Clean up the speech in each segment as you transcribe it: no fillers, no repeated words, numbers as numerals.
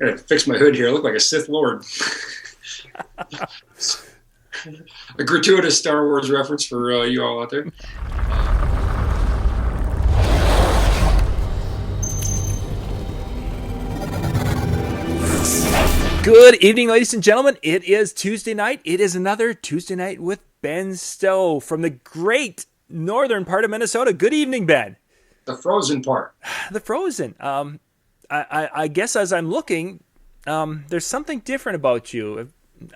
Gotta fix my hood here. I look like a Sith Lord. A gratuitous Star Wars reference for you all out there. Good evening, ladies and gentlemen. It is Tuesday night. It is another Tuesday night with Ben Stowe from the great northern part of Minnesota. Good evening, Ben. The frozen part. The frozen. I guess as I'm looking, there's something different about you.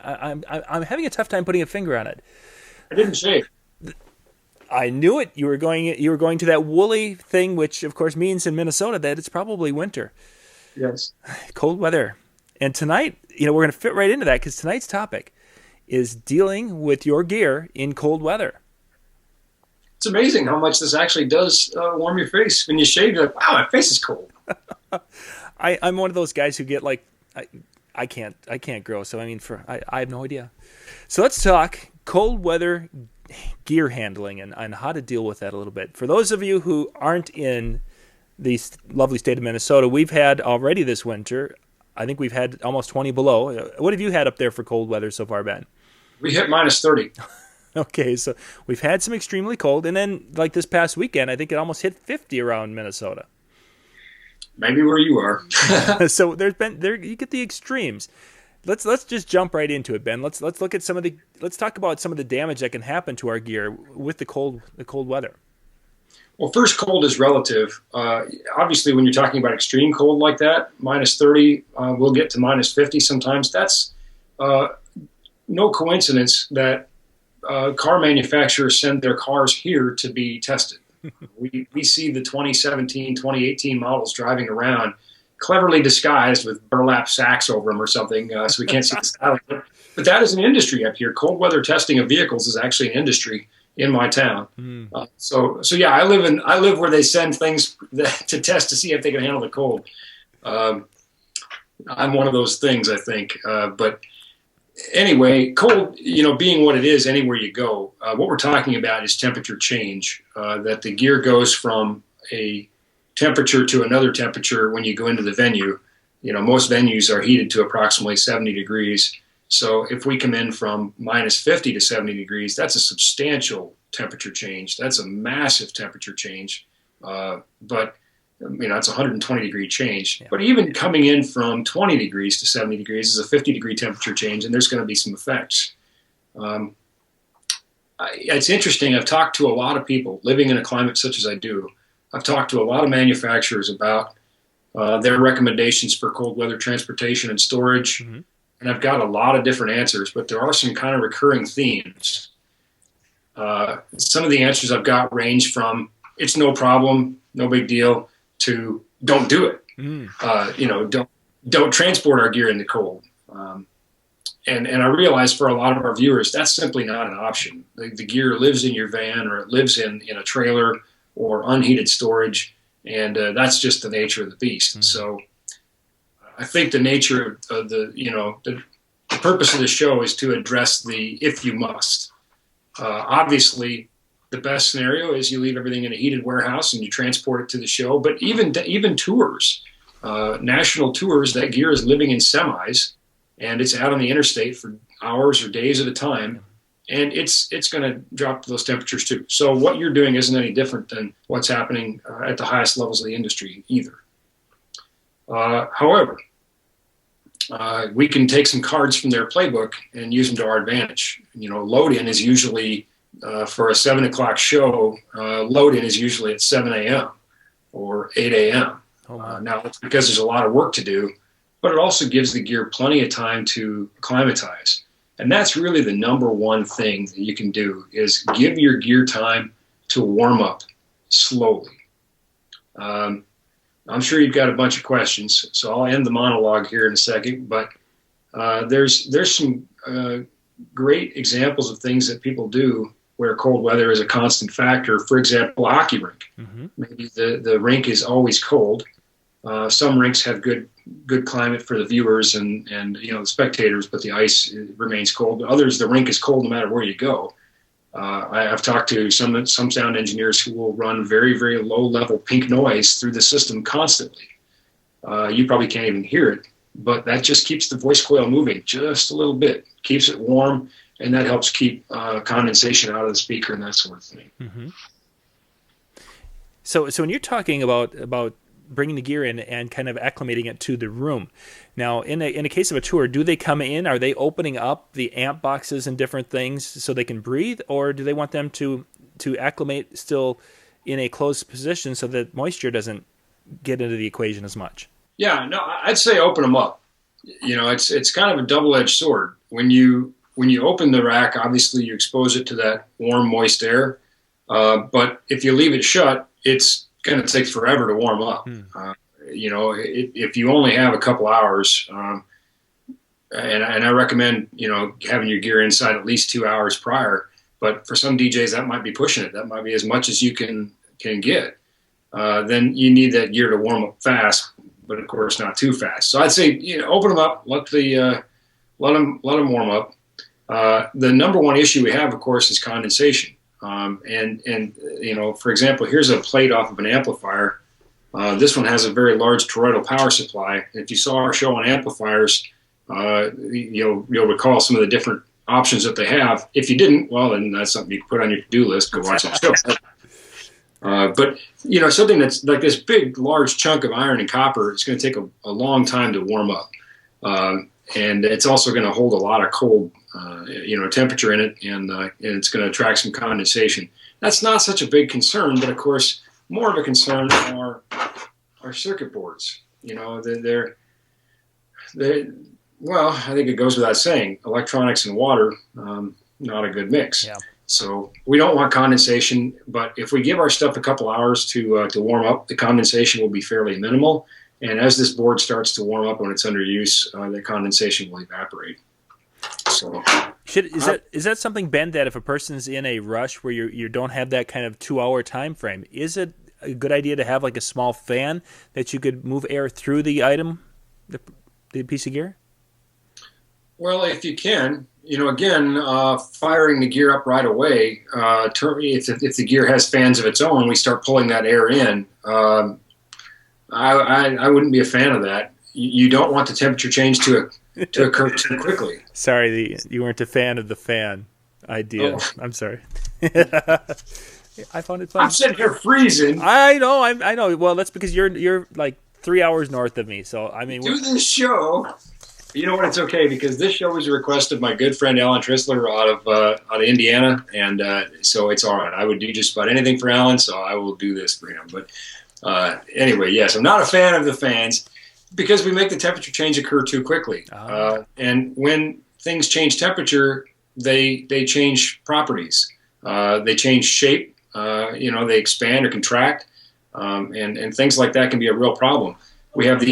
I'm having a tough time putting a finger on it. I didn't shave. I knew it. You were going to that woolly thing, which of course means in Minnesota that it's probably winter. Yes. Cold weather. And tonight, we're going to fit right into that because tonight's topic is dealing with your gear in cold weather. It's amazing how much this actually does warm your face. When you shave, you're like, wow, my face is cold. I'm one of those guys who get like, I can't grow. So I have no idea. So let's talk cold weather gear handling and how to deal with that a little bit. For those of you who aren't in the lovely state of Minnesota, we've had already this winter. I think we've had almost 20 below. What have you had up there for cold weather so far, Ben? We hit minus 30. Okay, so we've had some extremely cold, and then like this past weekend, I think it almost hit 50 around Minnesota. Maybe where you are. So you get the extremes. Let's just jump right into it, Ben. Let's look at let's talk about some of the damage that can happen to our gear with the cold weather. Well, first, cold is relative. Obviously, when you're talking about extreme cold like that, minus 30, we'll get to minus 50 sometimes. That's no coincidence that car manufacturers send their cars here to be tested. We see the 2017, 2018 models driving around cleverly disguised with burlap sacks over them or something, so we can't see the styling. But that is an industry up here. Cold weather testing of vehicles is actually an industry in my town. So yeah, I live where they send things to test to see if they can handle the cold. I'm one of those things, I think. But anyway, cold, being what it is anywhere you go, what we're talking about is temperature change, that the gear goes from a temperature to another temperature when you go into the venue. Most venues are heated to approximately 70 degrees. So if we come in from minus 50 to 70 degrees, that's a substantial temperature change. That's a massive temperature change. But it's a 120 degree change. Yeah. But even coming in from 20 degrees to 70 degrees is a 50 degree temperature change, and there's going to be some effects. It's interesting. I've talked to a lot of people living in a climate such as I do. I've talked to a lot of manufacturers about their recommendations for cold weather transportation and storage. Mm-hmm. And I've got a lot of different answers, but there are some kind of recurring themes. Some of the answers I've got range from it's no problem, no big deal, to don't do it. Don't transport our gear in the cold. And I realize for a lot of our viewers, that's simply not an option. The gear lives in your van, or it lives in a trailer or unheated storage, and that's just the nature of the beast. Mm-hmm. So I think the nature of the purpose of the show is to address the if you must. Obviously, the best scenario is you leave everything in a heated warehouse and you transport it to the show. But even tours, national tours, that gear is living in semis, and it's out on the interstate for hours or days at a time, and it's going to drop to those temperatures too. So what you're doing isn't any different than what's happening at the highest levels of the industry either. However, we can take some cards from their playbook and use them to our advantage. Load-in is usually, for a 7 o'clock show, load-in is usually at 7 a.m. or 8 a.m. Now, it's because there's a lot of work to do, but it also gives the gear plenty of time to acclimatize. And that's really the number one thing that you can do, is give your gear time to warm up slowly. I'm sure you've got a bunch of questions, so I'll end the monologue here in a second. But there's some great examples of things that people do where cold weather is a constant factor. For example, a hockey rink. Mm-hmm. Maybe the rink is always cold. Some rinks have good climate for the viewers and the spectators, but the ice remains cold. Others, the rink is cold no matter where you go. I've talked to some sound engineers who will run very, very low-level pink noise through the system constantly. You probably can't even hear it, but that just keeps the voice coil moving just a little bit, keeps it warm, and that helps keep condensation out of the speaker and that sort of thing. Mm-hmm. So when you're talking about bringing the gear in and kind of acclimating it to the room, now in a case of a tour, do they come in? Are they opening up the amp boxes and different things so they can breathe, or do they want them to acclimate still in a closed position so that moisture doesn't get into the equation as much? Yeah, no, I'd say open them up. It's kind of a double-edged sword. When you open the rack, obviously you expose it to that warm, moist air. But if you leave it shut, it's going to take forever to warm up. If you only have a couple hours, and I recommend having your gear inside at least 2 hours prior. But for some DJs, that might be pushing it. That might be as much as you can get. Then you need that gear to warm up fast, but of course not too fast. So I'd say open them up, let them warm up. The number one issue we have, of course, is condensation. For example, here's a plate off of an amplifier. This one has a very large toroidal power supply. And if you saw our show on amplifiers, you'll recall some of the different options that they have. If you didn't, well, then that's something you can put on your to-do list. Go watch that show. But something that's like this big, large chunk of iron and copper, it's going to take a long time to warm up. And it's also going to hold a lot of cold, temperature in it, and it's going to attract some condensation. That's not such a big concern, but of course, more of a concern are our circuit boards. Well, I think it goes without saying, electronics and water, not a good mix. Yeah. So we don't want condensation, but if we give our stuff a couple hours to warm up, the condensation will be fairly minimal. And as this board starts to warm up when it's under use, the condensation will evaporate. So, is that something, Ben, that if a person's in a rush where you don't have that kind of 2 hour time frame, is it a good idea to have like a small fan that you could move air through the item, the piece of gear? Well, if you can, firing the gear up right away, if the gear has fans of its own, we start pulling that air in. I wouldn't be a fan of that. You don't want the temperature change to occur too quickly. Sorry, you weren't a fan of the fan idea. Oh. I'm sorry. I found it funny. I'm sitting here freezing. I know. Well, that's because you're like 3 hours north of me. So I mean, do this show. You know what? It's okay because this show was a request of my good friend Alan Trissler out of Indiana, and so it's all right. I would do just about anything for Alan, so I will do this for him. But anyway, yes, I'm not a fan of the fans because we make the temperature change occur too quickly. And when things change temperature, they change properties. They change shape. They expand or contract, and things like that can be a real problem. We have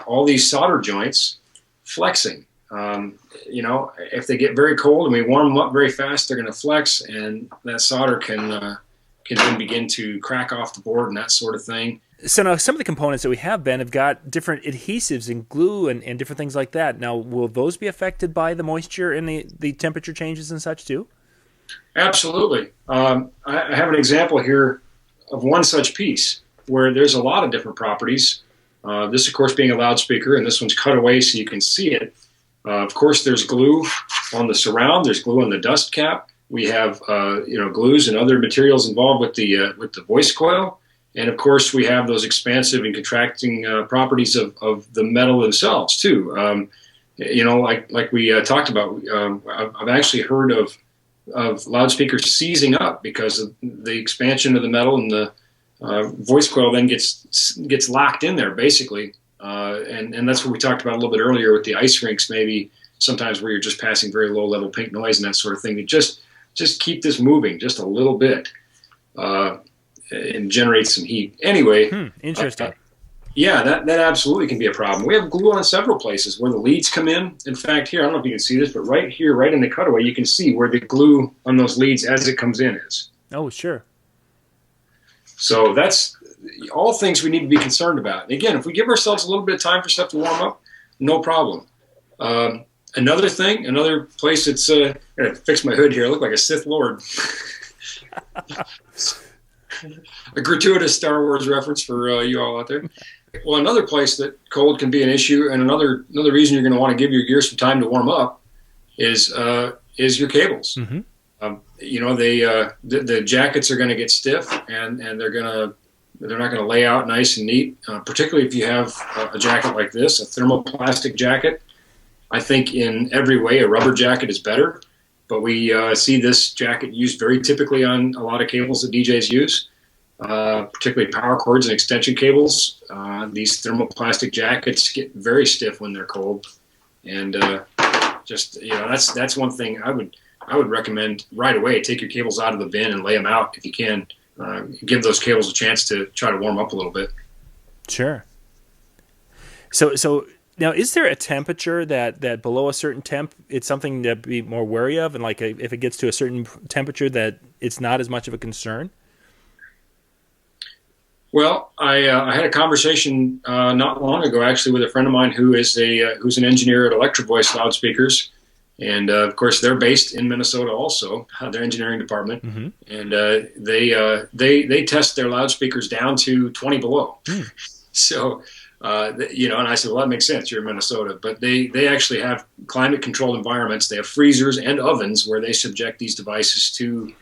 all these solder joints flexing. If they get very cold and we warm them up very fast, they're going to flex, and that solder can then begin to crack off the board and that sort of thing. So now some of the components that we have, Ben, have got different adhesives and glue and different things like that. Now, will those be affected by the moisture and the temperature changes and such too? Absolutely. I have an example here of one such piece where there's a lot of different properties. This, of course, being a loudspeaker, and this one's cut away so you can see it. Of course, there's glue on the surround. There's glue on the dust cap. We have, glues and other materials involved with the voice coil. And, of course, we have those expansive and contracting properties of the metal themselves, too. Like we talked about, I've actually heard of loudspeakers seizing up because of the expansion of the metal, and the voice coil then gets locked in there, basically. And that's what we talked about a little bit earlier with the ice rinks, maybe sometimes where you're just passing very low-level pink noise and that sort of thing. To just keep this moving just a little bit and generate some heat. Anyway. Interesting. Yeah, that absolutely can be a problem. We have glue on several places where the leads come in. In fact, here, I don't know if you can see this, but right here, right in the cutaway, you can see where the glue on those leads as it comes in is. Oh, sure. So that's all things we need to be concerned about. And again, if we give ourselves a little bit of time for stuff to warm up, no problem. Another place that's I'm going to fix my hood here. I look like a Sith Lord. A gratuitous Star Wars reference for you all out there. Well, another place that cold can be an issue, and another reason you're going to want to give your gear some time to warm up is your cables. Mm-hmm. The jackets are going to get stiff, and they're not going to lay out nice and neat. Particularly if you have a jacket like this, a thermoplastic jacket. I think in every way a rubber jacket is better, but we see this jacket used very typically on a lot of cables that DJs use. Particularly power cords and extension cables. These thermoplastic jackets get very stiff when they're cold, and that's one thing I would recommend right away. Take your cables out of the bin and lay them out if you can. Give those cables a chance to try to warm up a little bit. Sure. So now, is there a temperature that below a certain temp, it's something to be more wary of, and like if it gets to a certain temperature that it's not as much of a concern? Well, I had a conversation not long ago, actually, with a friend of mine who's an engineer at Electro Voice loudspeakers, and of course they're based in Minnesota also, their engineering department, mm-hmm. and they test their loudspeakers down to 20 below. So, and I said, well, that makes sense. You're in Minnesota, but they actually have climate controlled environments. They have freezers and ovens where they subject these devices to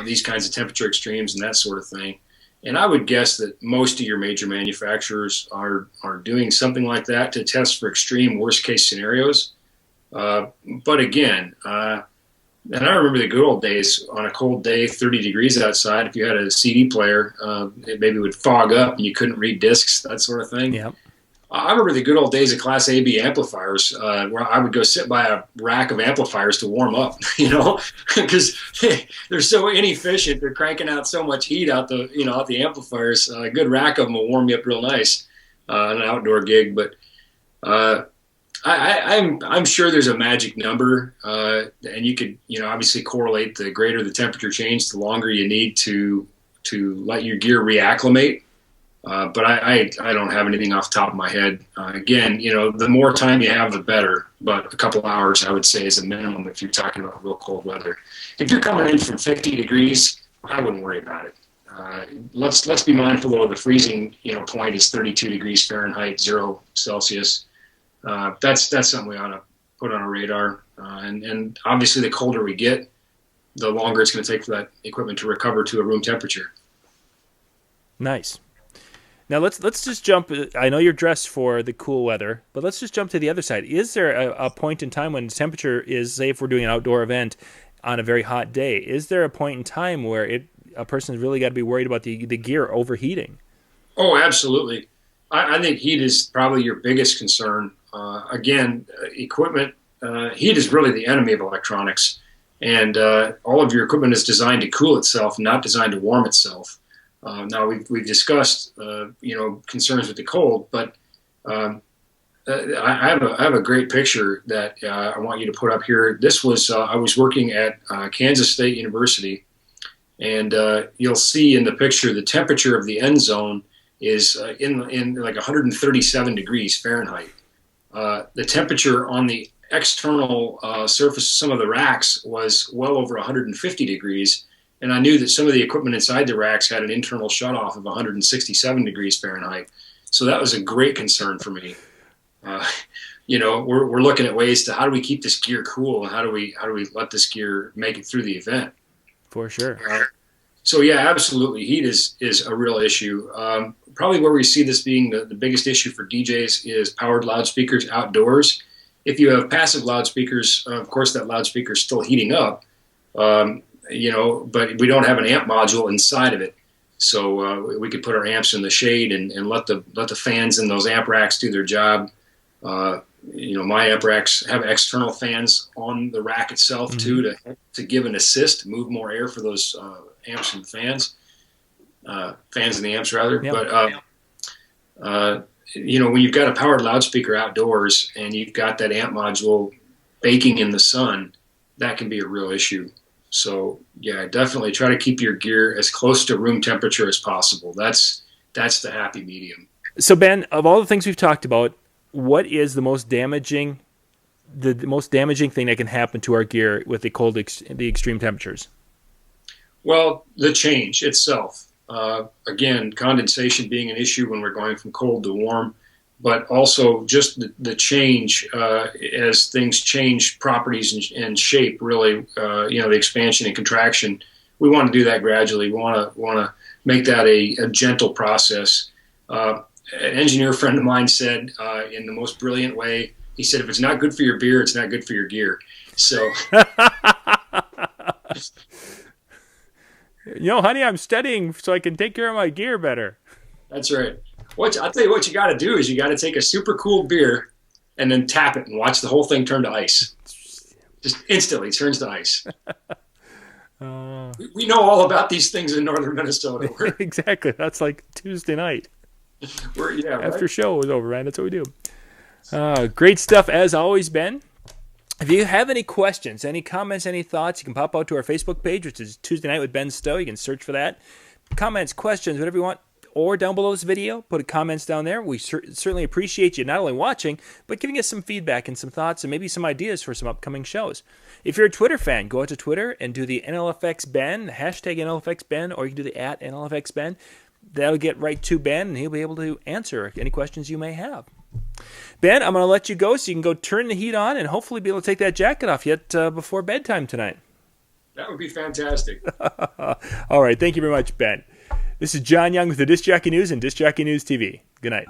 these kinds of temperature extremes and that sort of thing. And I would guess that most of your major manufacturers are doing something like that to test for extreme worst case scenarios. But again, and I remember the good old days on a cold day, 30 degrees outside, if you had a CD player, it maybe would fog up and you couldn't read discs, that sort of thing. Yeah. I remember the good old days of Class AB amplifiers, where I would go sit by a rack of amplifiers to warm up, because they're so inefficient. They're cranking out so much heat out the amplifiers. A good rack of them will warm you up real nice on an outdoor gig. But I'm sure there's a magic number, and you could obviously correlate the greater the temperature change, the longer you need to let your gear reacclimate. But I don't have anything off the top of my head. Again, the more time you have, the better. But a couple hours, I would say, is a minimum if you're talking about real cold weather. If you're coming in from 50 degrees, I wouldn't worry about it. Let's be mindful of the freezing point is 32 degrees Fahrenheit, 0 Celsius. That's something we ought to put on our radar. And obviously, the colder we get, the longer it's going to take for that equipment to recover to a room temperature. Nice. Now let's just jump. I know you're dressed for the cool weather, but let's just jump to the other side. Is there a point in time when temperature is, say, if we're doing an outdoor event on a very hot day, is there a point in time where a person's really got to be worried about the gear overheating? Oh, absolutely. I think heat is probably your biggest concern. Again, equipment, heat is really the enemy of electronics, and all of your equipment is designed to cool itself, not designed to warm itself. Now we've discussed concerns with the cold, but I have a great picture that I want you to put up here. This was I was working at Kansas State University, and you'll see in the picture the temperature of the end zone is in like 137 degrees Fahrenheit. The temperature on the external surface of some of the racks was well over 150 degrees. And I knew that some of the equipment inside the racks had an internal shutoff of 167 degrees Fahrenheit. So that was a great concern for me. We're looking at ways to how do we keep this gear cool and how do we let this gear make it through the event. For sure. So yeah, absolutely. Heat is a real issue. Probably where we see this being the biggest issue for DJs is powered loudspeakers outdoors. If you have passive loudspeakers, of course that loudspeaker is still heating up. But we don't have an amp module inside of it. So we could put our amps in the shade and let the fans in those amp racks do their job. My amp racks have external fans on the rack itself too to give an assist, move more air for those amps and fans in the amps rather. Yep. But when you've got a powered loudspeaker outdoors and you've got that amp module baking in the sun, that can be a real issue. So yeah, definitely try to keep your gear as close to room temperature as possible. That's the happy medium. So Ben, of all the things we've talked about, what is the most damaging thing that can happen to our gear with the extreme temperatures? Well, the change itself. Again, condensation being an issue when we're going from cold to warm, but also just the change as things change properties and shape. Really, the expansion and contraction. We want to do that gradually. We want to make that a gentle process. An engineer friend of mine said in the most brilliant way, he said, if it's not good for your beer, it's not good for your gear. So, honey, I'm studying so I can take care of my gear better. That's right. I'll tell you what you got to do is you got to take a super cool beer and then tap it and watch the whole thing turn to ice. Just instantly turns to ice. We know all about these things in northern Minnesota. Exactly. That's like Tuesday night. After show was over, right? That's what we do. Great stuff as always, Ben. If you have any questions, any comments, any thoughts, you can pop out to our Facebook page, which is Tuesday Night with Ben Stowe. You can search for that. Comments, questions, whatever you want. Or down below this video, put comments down there. We certainly appreciate you not only watching, but giving us some feedback and some thoughts and maybe some ideas for some upcoming shows. If you're a Twitter fan, go out to Twitter and do the NLFXBen, hashtag NLFXBen, or you can do the @NLFXBen. That'll get right to Ben, and he'll be able to answer any questions you may have. Ben, I'm going to let you go so you can go turn the heat on and hopefully be able to take that jacket off yet before bedtime tonight. That would be fantastic. All right. Thank you very much, Ben. This is John Young with the Disc Jockey News and Disc Jockey News TV. Good night.